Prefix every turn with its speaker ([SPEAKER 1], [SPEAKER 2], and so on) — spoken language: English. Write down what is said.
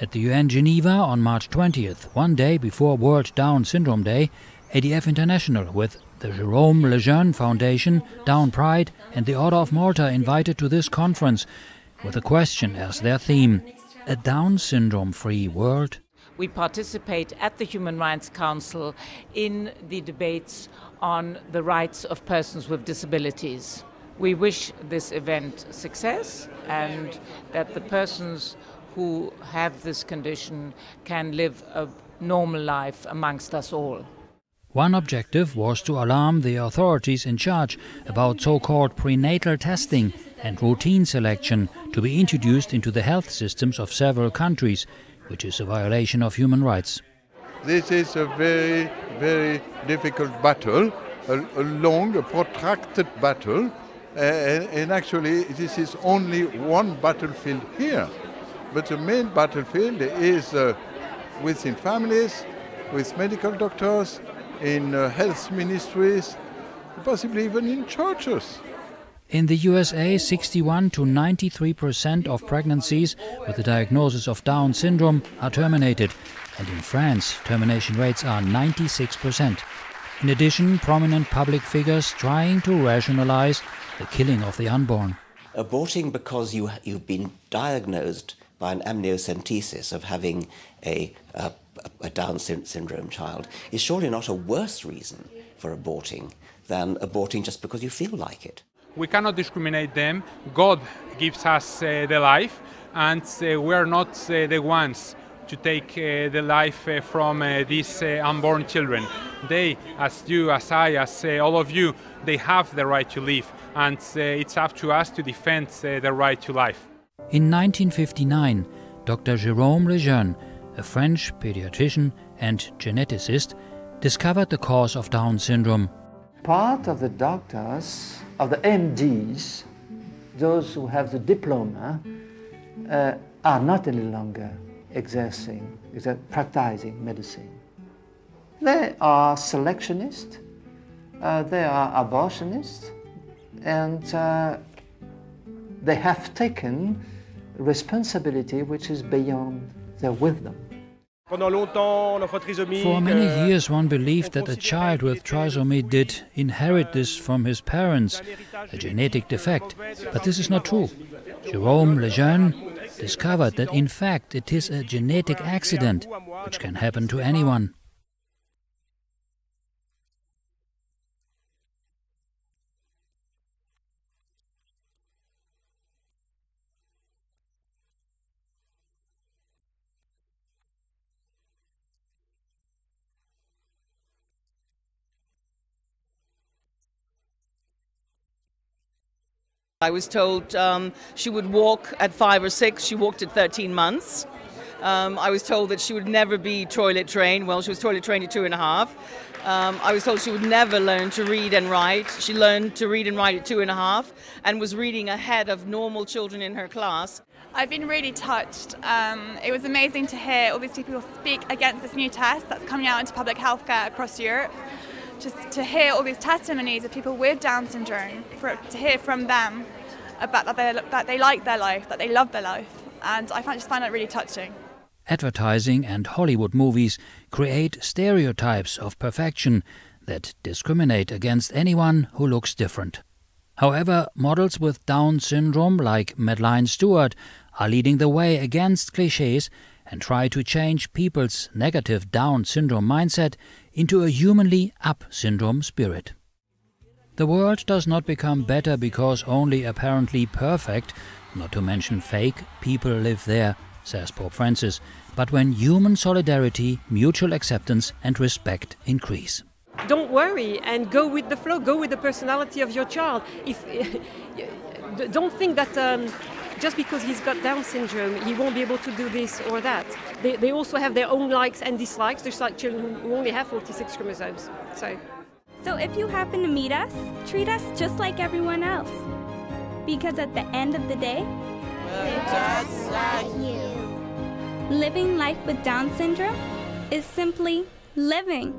[SPEAKER 1] At the UN Geneva on March 20th, one day before World Down Syndrome Day, ADF International with the Jérôme Lejeune Foundation, DownPride and the Order of Malta invited to this conference with a question as their theme: a Down syndrome-free world.
[SPEAKER 2] We participate at the Human Rights Council in the debates on the rights of persons with disabilities. We wish this event success and that the persons who have this condition can live a normal life amongst us all.
[SPEAKER 1] One objective was to alarm the authorities in charge about so-called prenatal testing and routine selection to be introduced into the health systems of several countries, which is a violation of human rights.
[SPEAKER 3] This is a very, very difficult battle, a long, protracted battle, and actually this is only one battlefield here. But the main battlefield is within families, with medical doctors, in health ministries, possibly even in churches.
[SPEAKER 1] In the USA, 61 to 93% of pregnancies with the diagnosis of Down syndrome are terminated, and in France, termination rates are 96%. In addition, prominent public figures trying to rationalize the killing of the unborn.
[SPEAKER 4] Aborting because you've been diagnosed by an amniocentesis of having a Down syndrome child is surely not a worse reason for aborting than aborting just because you feel like it.
[SPEAKER 5] We cannot discriminate them. God gives us the life, and we are not the ones to take the life from these unborn children. They, as you, as I, as all of you, they have the right to live, and it's up to us to defend the right to life.
[SPEAKER 1] In 1959, Dr. Jérôme Lejeune, a French pediatrician and geneticist, discovered the cause of Down syndrome.
[SPEAKER 6] Part of the doctors, of the MDs, those who have the diploma, are not any longer practicing medicine. They are selectionists, they are abortionists, and they have taken responsibility which is beyond their wisdom.
[SPEAKER 1] For many years one believed that a child with trisomy did inherit this from his parents, a genetic defect, but this is not true. Jérôme Lejeune discovered that in fact it is a genetic accident which can happen to anyone.
[SPEAKER 7] I was told she would walk at 5 or 6, she walked at 13 months. I was told that she would never be toilet trained. Well, she was toilet trained at 2.5. I was told she would never learn to read and write. She learned to read and write at 2.5 and was reading ahead of normal children in her class.
[SPEAKER 8] I've been really touched. It was amazing to hear all these people speak against this new test that's coming out into public healthcare across Europe. Just to hear all these testimonies of people with Down syndrome, to hear from them about that they like their life, that they love their life, and I just find that really touching.
[SPEAKER 1] Advertising and Hollywood movies create stereotypes of perfection that discriminate against anyone who looks different. However, models with Down syndrome like Madeleine Stewart are leading the way against clichés and try to change people's negative Down syndrome mindset into a humanly up syndrome spirit. The world does not become better because only apparently perfect, not to mention fake, people live there, says Pope Francis, but when human solidarity, mutual acceptance and respect increase.
[SPEAKER 9] Don't worry and go with the flow, go with the personality of your child. Don't think that just because he's got Down syndrome, he won't be able to do this or that. They also have their own likes and dislikes, just like children who only have 46 chromosomes.
[SPEAKER 10] So if you happen to meet us, treat us just like everyone else. Because at the end of the day,
[SPEAKER 11] we're just like you.
[SPEAKER 10] Living life with Down syndrome is simply living.